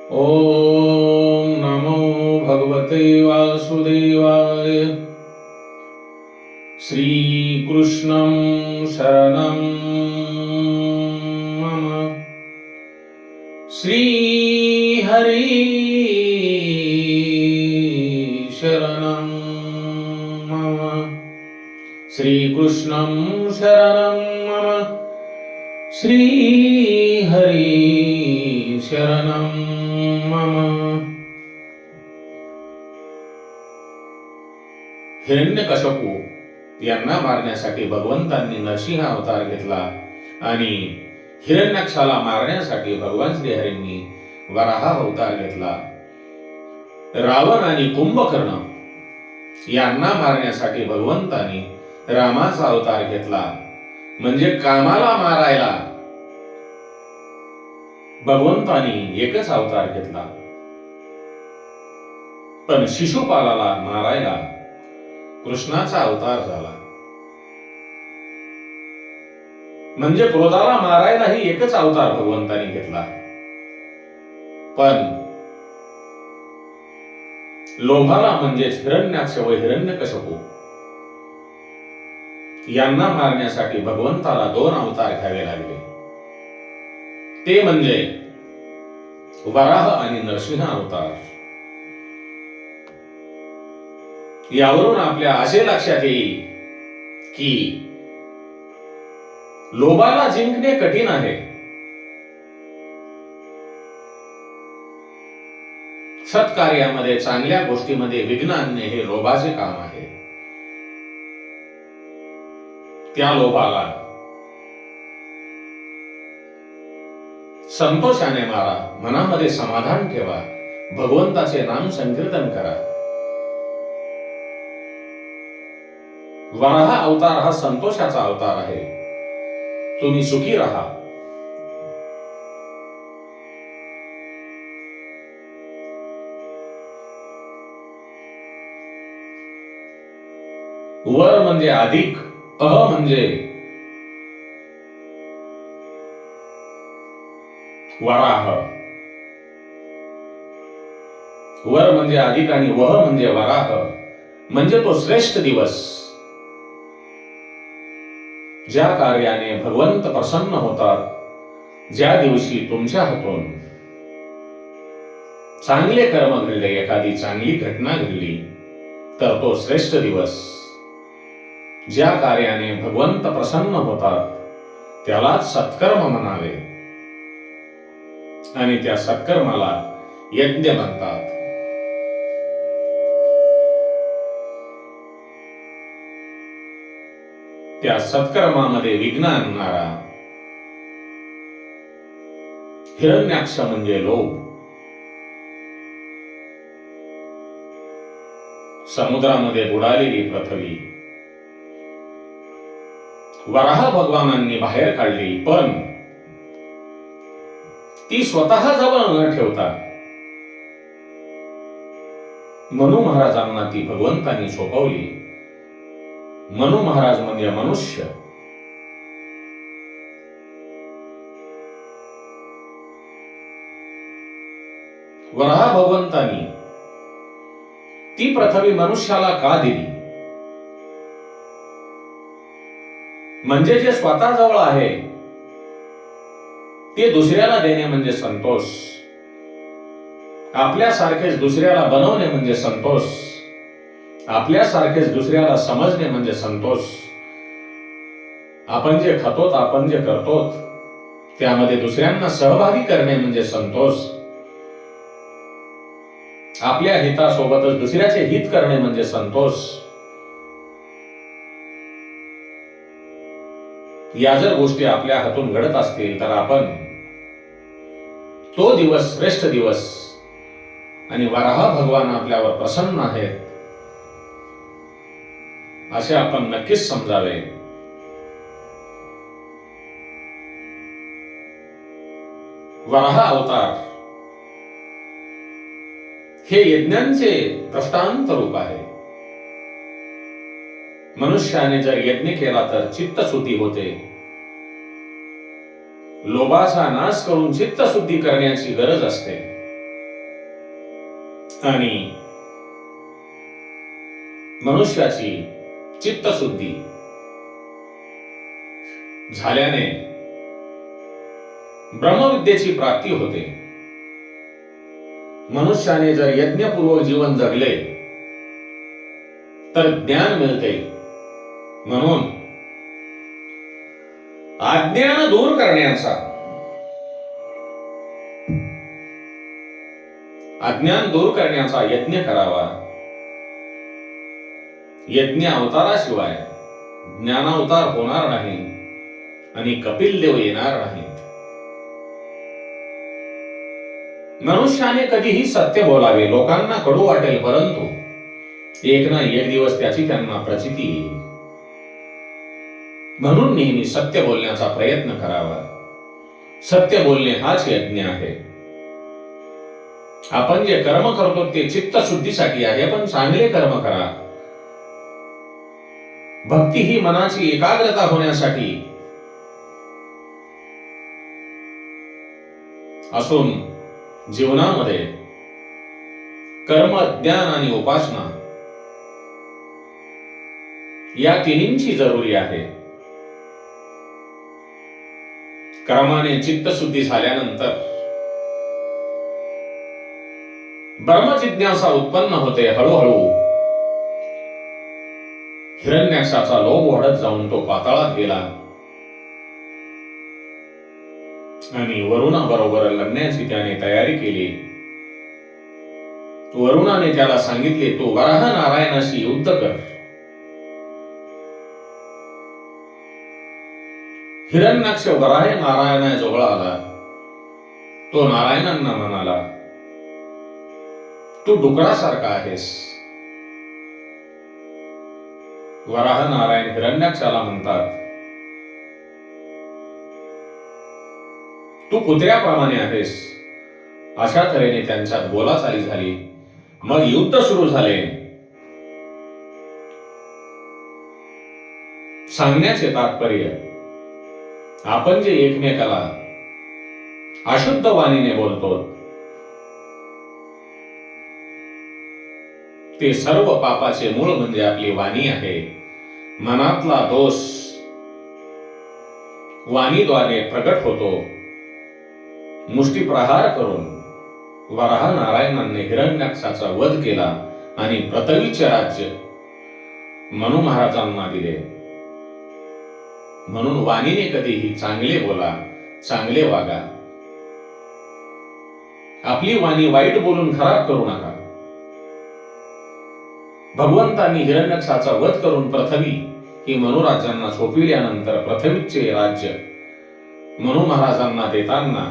ओम नमो भगवते वासुदेवाय। श्रीकृष्णं शरणं मम। श्रीहरि शरणं मम। श्रीकृष्णं शरणं मम। श्रीहरि शरणं मम। हिरण्यकश्यपू यांना मारण्यासाठी भगवंतांनी नरसिंह अवतार घेतला आणि हिरण्याक्षाला मारण्यासाठी भगवान श्रीहरींनी वराह अवतार घेतला. रावण आणि कुंभकर्ण यांना मारण्यासाठी भगवंतांनी रामाचा अवतार घेतला. म्हणजे कामाला मारायला भगवंतांनी एकच अवतार घेतला, पण शिशुपालाला मारायला कृष्णाचा अवतार झाला. म्हणजे क्रोधाला मारायलाही एकच अवतार भगवंतांनी घेतला, पण लोभाला म्हणजेच हिरण्याक्ष व हिरण्यकश्यपू यांना मारण्यासाठी भगवंताला 2 अवतार घ्यावे लागले. ते म्हणजे वराह आणि नरसिंह अवतार. यावरून आपल्या असे लक्षात येईल की लोभाला जिंकणे कठीण आहे. सत्कार्यामध्ये, चांगल्या गोष्टीमध्ये विघ्न आणणे हे लोभाचे काम आहे. त्या लोभाला संतोषाने मारा, मनामध्ये समाधान ठेवा, भगवंताचे नाम संकीर्तन करा. वराह अवतार हा संतोषाचा अवतार आहे. तुम्ही सुखी राहा. वर म्हणजे अधिक, अह म्हणजे वराह. वर म्हणजे अधिक आणि वह म्हणजे वराह. म्हणजे तो श्रेष्ठ दिवस, ज्या कार्याने भगवंत प्रसन्न होतात, ज्या दिवशी तुमच्या हातून चांगले कर्म घडले, एखादी चांगली घटना घडली, तर तो श्रेष्ठ दिवस. ज्या कार्याने भगवंत प्रसन्न होतात त्यालाच सत्कर्म म्हणावे आणि त्या सत्कर्माला यज्ञ म्हणतात. त्या सत्कर्मामध्ये विघ्न आणणारा हिरण्याक्ष म्हणजे लोभ. समुद्रामध्ये बुडालेली पृथ्वी वराह भगवानांनी बाहेर काढली, पण ती स्वतः जवळ न ठेवता मनु महाराजांना ती भगवंतांनी सोपवली. मनु महाराज म्हणजे मनुष्य. वराह भगवंतांनी ती पृथ्वी मनुष्याला का दिली? म्हणजे जे स्वतः जवळ आहे ते दुसऱ्याला देणे म्हणजे संतोष. आपल्यासारखेच दुसऱ्याला बनवणे म्हणजे संतोष. आपल्यासारखेच दुसऱ्याला समजणे म्हणजे संतोष. आपण जे खातो, आपण जे करतो त्यामध्ये दुसऱ्यांना सहभागी करणे म्हणजे संतोष. आपल्या हितासोबतच दुसऱ्याचे हित करणे म्हणजे संतोष. या जर गोष्टी आपल्या हातून घडत असतील तर आपण तो दिवस श्रेष्ठ दिवस आणि वराह भगवान आपल्यावर प्रसन्न आहेत असे आपण नक्कीच समजावे. वराह अवतार हे यज्ञांचे दृष्टांत रूप आहे. मनुष्याने जर यज्ञ केला तर चित्तशुद्धी होते. लोभाचा नाश करून चित्तशुद्धी करण्याची गरज असते. आणि मनुष्याची चित्तशुद्धी झाल्याने ब्रह्मविद्येची प्राप्ती होते. मनुष्याने जर यज्ञपूर्वक जीवन जगले तर ज्ञान मिळते. म्हणून अज्ञान दूर करण्याचा, अज्ञान दूर करण्याचा यज्ञ करावा. यज्ञ अवताराशिवाय ज्ञानावतार होणार नाही आणि कपिल देव येणार नाहीत. मनुष्याने कधीही सत्य बोलावे. लोकांना कडू वाटेल, परंतु एक ना एक दिवस त्याची त्यांना प्रचिती येईल. म्हणून नेहमी सत्य बोलण्याचा प्रयत्न करावा. सत्य बोलणे हाच यज्ञ आहे. आपण जे कर्म करतो ते चित्तशुद्धीसाठी आहे, पण चांगले कर्म करा. भक्ती ही मनाची एकाग्रता होण्यासाठी असून जीवनामध्ये कर्म, ज्ञान आणि उपासना या तिन्हींची जरुरी आहे. कर्माने चित्तशुद्धी झाल्यानंतर ब्रह्मजिज्ञासा उत्पन्न होते. हळूहळू हिरण्याक्षाचा लोभ वाढत जाऊन तो पाताळात गेला आणि वरुणाबरोबर लढण्याची त्याने तयारी केली. वरुणाने त्याला सांगितले, तू वराह नारायणाशी युद्ध कर. हिरण्याक्ष वराह नारायणाजवळ आला. तो नारायणांना म्हणाला, तू डुकरासारखा आहेस. वराह नारायण हिरण्याक्षाला म्हणतात, तू कुत्र्याप्रमाणे आहेस. अशा तऱ्हेने त्यांच्यात बोलाचाली झाली. मग युद्ध सुरू झाले. सांगण्याचे तात्पर्य, आपण जे एकमेकाला अशुद्ध वाणीने बोलतो ते सर्व पापाचे मूळ म्हणजे आपली वाणी आहे. मनातला दोष वाणीद्वारे प्रगट होतो. मुष्टीप्रहार करून वराह नारायणांनी हिरण्याक्षाचा वध केला आणि पृथ्वीचे राज्य मनु महाराजांना दिले. म्हणून वाणीने कधीही चांगले बोला, चांगले वागा. आपली वाणी वाईट बोलून खराब करू नका. भगवंतांनी हिरण्याक्षाचा वध करून पृथ्वी ही मनुराजांना सोपविल्यानंतर पृथ्वीचे राज्य मनु महाराजांना देताना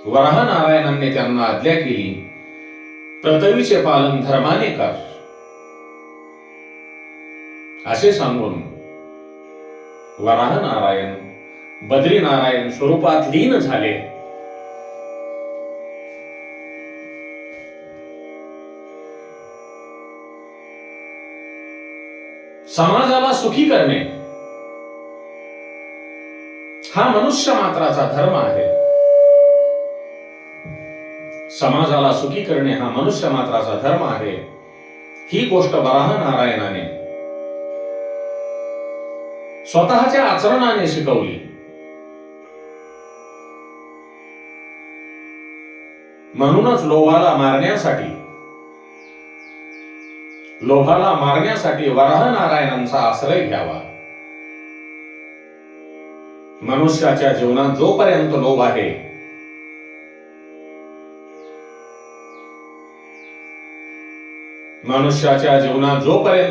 वराह नारायणांनी त्यांना आज्ञा केली, पृथ्वीचे पालन धर्माने कर. असे सांगून वराह नारायण बद्रीनारायण स्वरूपात लीन झाले. समाजाला सुखी करणे हा मनुष्य मात्राचा धर्म आहे. समाजाला सुखी करणे हा मनुष्य मात्राचा धर्म आहे. ही गोष्ट वराह नारायणाने स्वतःच्या आचरणाने शिकवली. म्हणूनच लोभाला मारण्यासाठी वराह नारायणांचा आश्रय घ्यावा. मनुष्याच्या जीवनात जोपर्यंत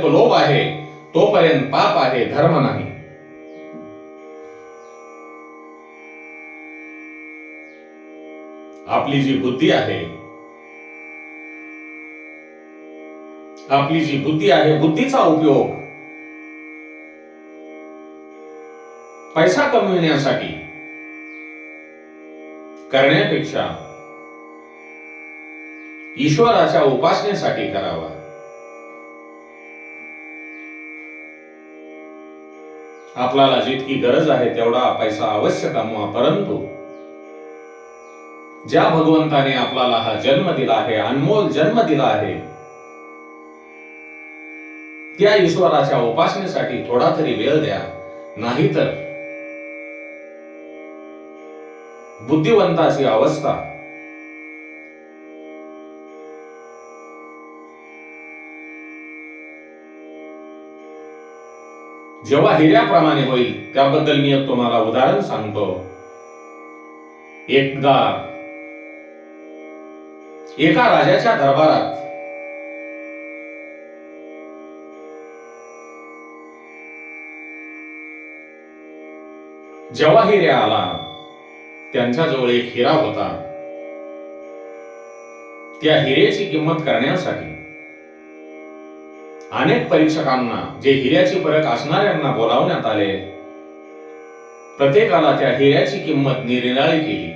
लोभ आहे तोपर्यंत पाप आहे, धर्म नाही. आपली जी बुद्धी आहे, बुद्धीचा उपयोग पैसा कमविण्यासाठी करण्यापेक्षा ईश्वराच्या उपासनेसाठी करावा. आपल्याला जितकी गरज आहे तेवढा पैसा अवश्य कमवा, परंतु ज्या भगवंताने आपल्याला हा जन्म दिला आहे, अनमोल जन्म दिला आहे, त्या ईश्वराच्या उपासनेसाठी थोडा तरी वेळ द्या. नाहीतर बुद्धिवंताची अवस्था जेव्हा हिऱ्याप्रमाणे होईल, त्याबद्दल मी एक तुम्हाला उदाहरण सांगतो. एकदा एका राजाच्या दरबारात जेव्हा हिऱ्या आला, त्यांच्याजवळ एक हिरा होता. त्या हिऱ्याची किंमत करण्यासाठी अनेक परीक्षकांना, जे हिऱ्याची परख असणाऱ्यांना बोलावण्यात आले. प्रत्येकाला त्या हिऱ्याची किंमत निरनिराळी केली.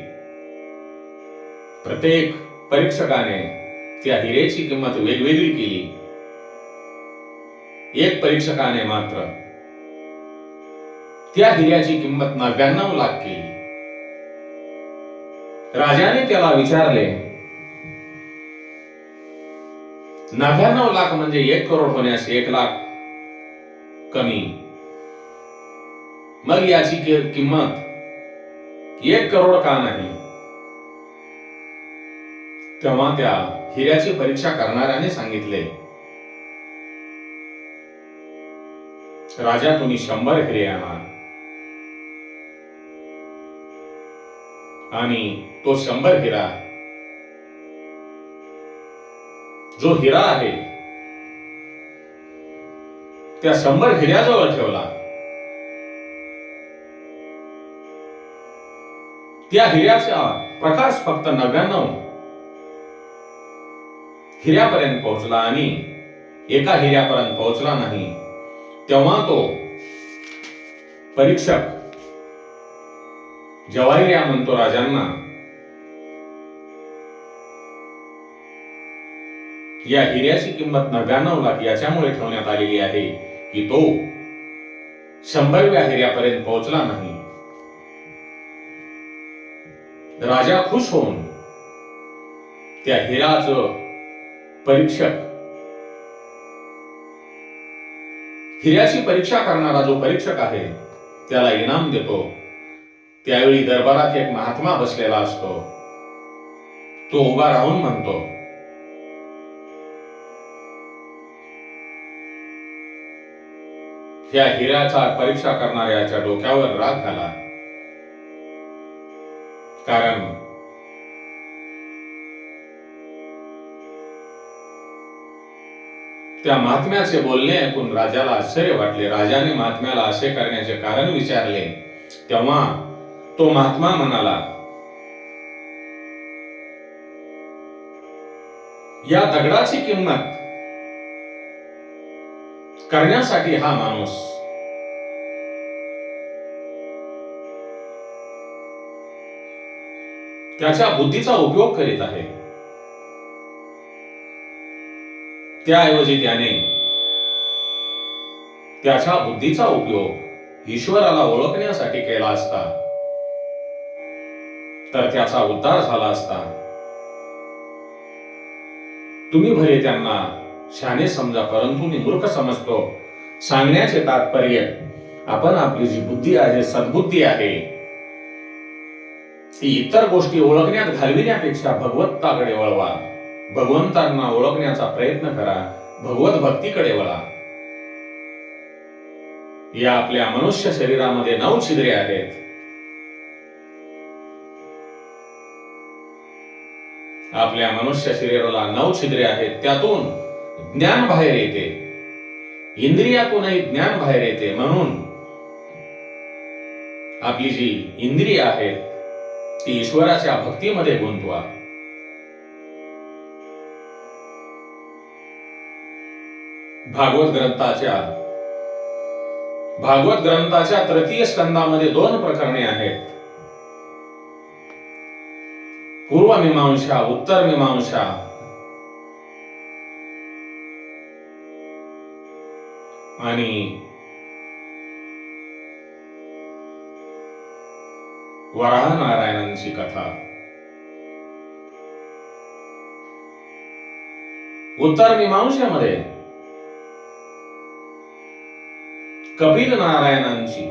प्रत्येक परीक्षकाने त्या हिऱ्याची किंमत वेगवेगळी केली. एक परीक्षकाने मात्र त्या हिऱ्याची किंमत 99 लाख केली. राजाने त्याला विचारले, 99 लाख म्हणजे 1 करोड होण्यास 1 लाख कमी, मग याची किंमत 1 करोड का नाही? तेव्हा त्या हिऱ्याची परीक्षा करणाऱ्याने सांगितले, राजा, तुम्ही 100 हिरे आणा आणि तो 100 हिरा, जो हिरा आहे त्या 100 हिऱ्याजवळ ठेवला. त्या हिऱ्याचा प्रकाश फक्त 99 हिऱ्यापर्यंत पोहोचला आणि एका हिऱ्यापर्यंत पोहोचला नाही. तेव्हा तो परीक्षक जवाहिर्या म्हणतो राजांना, या हिऱ्याची किंमत 99 लाख याच्यामुळे ठेवण्यात आलेली आहे की तो 100व्या हिऱ्यापर्यंत पोहोचला नाही. राजा खुश होऊन त्या हिऱ्याचं परीक्षक, हिऱ्याची परीक्षा करणारा जो परीक्षक आहे त्याला इनाम देतो. त्यावेळी दरबारात एक महात्मा बसलेला असतो. तो उभा राहून म्हणतो, या हिऱ्याचा परीक्षा करणाऱ्याच्या डोक्यावर राग घाला, कारण त्या महात्म्याचे बोलणे ऐकून राजाला आश्चर्य वाटले. राजाने महात्म्याला असे करण्याचे कारण विचारले. तेव्हा तो महात्मा म्हणाला, या दगडाची किंमत करण्यासाठी हा माणूस त्याच्या बुद्धीचा उपयोग करीत आहे. त्याऐवजी त्याने त्याच्या बुद्धीचा उपयोग ईश्वराला ओळखण्यासाठी केला असता तर त्याचा उद्धार झाला असता. तुम्ही भले त्यांना शहाणे समजा, परंतु मी मूर्ख समजतो. सांगण्याचे तात्पर्य, आपण आपली जी बुद्धी आहे, सद्बुद्धी आहे, ती इतर गोष्टी ओळखण्यात घालविण्यापेक्षा भगवंताकडे वळवा. भगवंतांना ओळखण्याचा प्रयत्न करा. भगवत भक्तीकडे वळा. या आपल्या मनुष्य शरीरामध्ये 9 छिद्रे आहेत. आपल्या मनुष्य शरीराला 9 छिद्रे आहेत. त्यातून ज्ञान बाहेर येते, इंद्रियातूनही ज्ञान बाहेर येते. म्हणून आपली जी इंद्रिय आहेत ती ईश्वराच्या भक्तीमध्ये गुंतवा. भागवत ग्रंथाच्या तृतीय स्कंदामध्ये 2 प्रकरणे आहेत. पूर्वमीमांसा, उत्तर मीमांसा. आणि वराह नारायणांची कथा. उत्तर मीमांसेमध्ये कपिल नारायणांची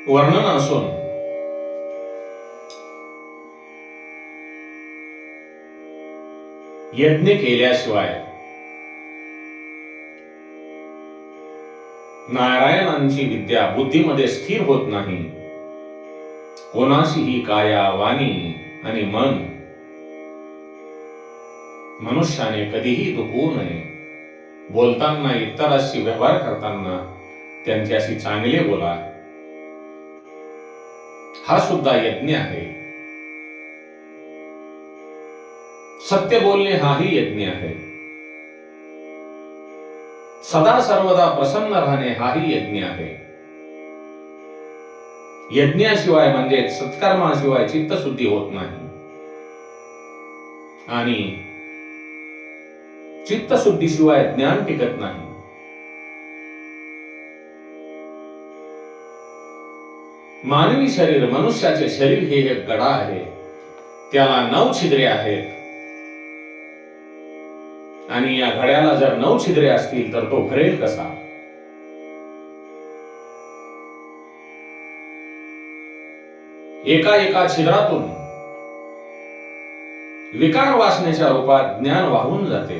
वर्णन असून यज्ञ केल्याशिवाय नारायणांची विद्या बुद्धीमध्ये स्थिर होत नाही. कोणाशीही काया, वाणी आणि मन मनुष्याने कधीही दुखवू नये. बोलताना, इतरांशी व्यवहार करताना त्यांच्याशी चांगले बोला. हा सुद्धा यज्ञ आहे. सत्य बोलणे हाही यज्ञ आहे. सदा सर्वदा प्रसन्न राहणे हाही यज्ञ आहे. यज्ञाशिवाय म्हणजे सत्कर्माशिवाय चित्तशुद्धी होत नाही आणि चित्तशुद्धीशिवाय ज्ञान टिकत नाही. मानवी शरीर, मनुष्याचे शरीर हे एक गडा आहे. त्याला 9 छिद्रे आहेत आणि या घड्याला जर 9 छिद्रे असतील तर तो भरेल कसा? एका एका छिद्रातून विकार वासनेच्या रूपात ज्ञान वाहून जाते.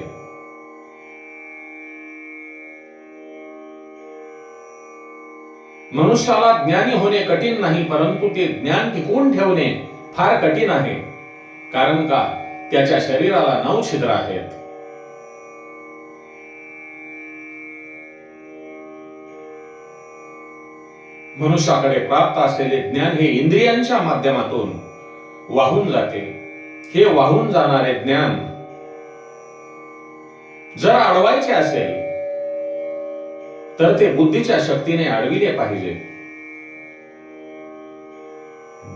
मनुष्याला ज्ञानी होणे कठीण नाही, परंतु ते ज्ञान टिकवून ठेवणे फार कठीण आहे. कारण का? त्याच्या शरीराला 9 छिद्र आहेत. मनुष्याकडे प्राप्त असलेले ज्ञान हे इंद्रियांच्या माध्यमातून वाहून जाते. हे वाहून जाणारे ज्ञान जर अडवायचे असेल तर ते बुद्धीच्या शक्तीने अडविले पाहिजे.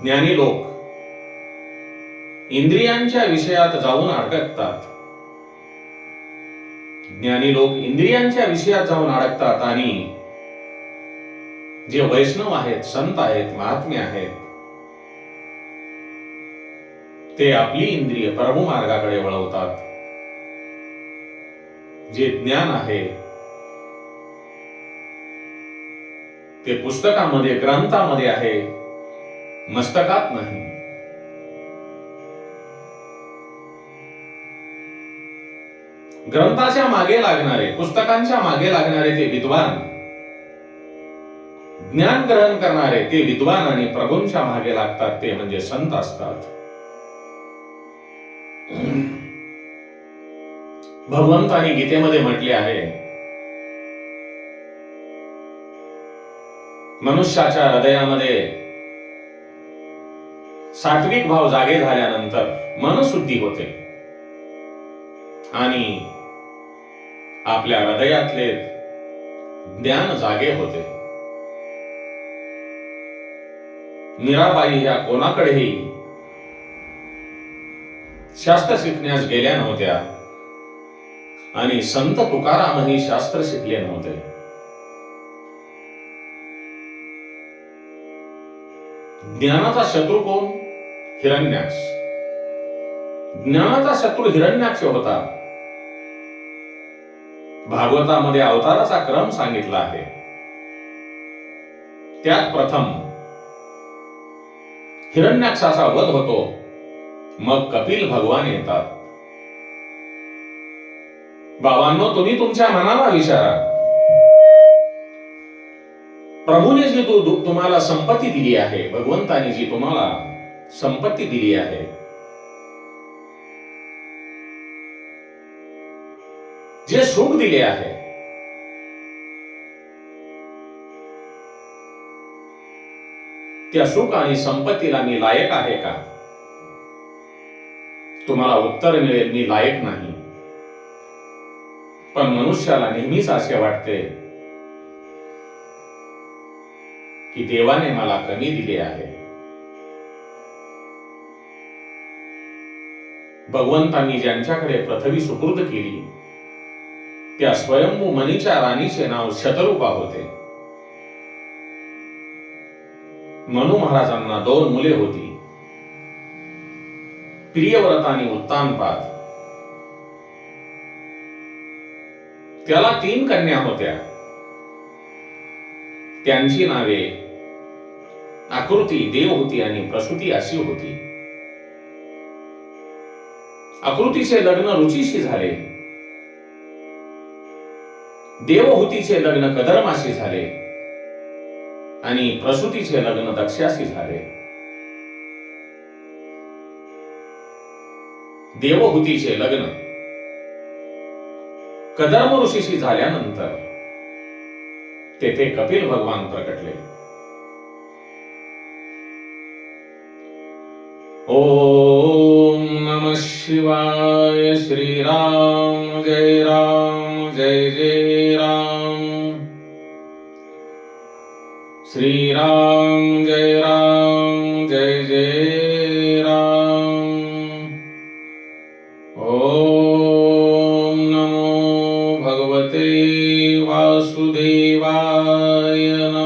ज्ञानी लोक इंद्रियांच्या विषयात जाऊन अडकतात. ज्ञानी लोक इंद्रियांच्या विषयात जाऊन अडकतात आणि जे वैष्णव आहेत, संत आहेत, महात्मे आहेत, ते आपली इंद्रिय परम मार्गाकडे वळवतात. जे ज्ञान आहे ते पुस्तकामध्ये, ग्रंथामध्ये आहे, मस्तकात नाही. ग्रंथाच्या मागे लागणारे, पुस्तकांच्या मागे लागणारे ते विद्वान, ज्ञान ग्रहण करणारे ते विद्वान आणि प्रभूंच्या मागे लागतात ते म्हणजे संत असतात. भगवंतानी गीतेमध्ये म्हटले आहे, मनुष्याच्या हृदयामध्ये सात्विक भाव जागे झाल्यानंतर मनशुद्धी होते आणि आपल्या हृदयातले ज्ञान जागे होते. मीराबाई ह्या कोणाकडेही शास्त्र शिकण्यास गेल्या नव्हत्या आणि संत तुकारामही शास्त्र शिकले नव्हते. ज्ञानाचा शत्रू कोण? हिरण्याक्ष. ज्ञानाचा शत्रू हिरण्याक्ष होता. भागवतामध्ये अवताराचा क्रम सांगितला आहे. त्यात प्रथम हिरण्याक्षाचा वध होतो, मग कपिल भगवान येतात. बाबांनो, तुम्ही तुमच्या मनाला विचारा, प्रभूने जी तुम्हाला संपत्ती दिली आहे, भगवंताने जी तुम्हाला संपत्ती दिली आहे, जे सुख दिले आहे, त्या सुख आणि संपत्तीला मी लायक आहे का? तुम्हाला उत्तर मिळेल, मी लायक नाही. पण मनुष्याला नेहमीच असे वाटते की देवाने मला कमी दिले आहे. भगवंतांनी ज्यांच्याकडे पृथ्वी सुपूर्द केली त्या स्वयंभू मनीच्या राणीचे नाव शतरूपा होते. मनु महाराजांना 2 मुले होती, प्रियव्रत आणि उत्तानपाद. त्याला 3 कन्या होत्या. त्यांची नावे आकृती, देवहूती आणि प्रसूती अशी होती. आकृतीचे लग्न रुचीशी झाले, देवहूतीचे लग्न कदर्माशी झाले आणि प्रसूतीचे लग्न दक्षाशी झाले. देवहूतीचे लग्न कदर्म ऋषीशी झाल्यानंतर तेथे कपिल भगवान प्रकटले. ओम नमः शिवाय. श्रीराम जय राम जय जय राम. श्रीराम जय राम जय जय राम. ओम नमो भगवते वासुदेवाय नमः.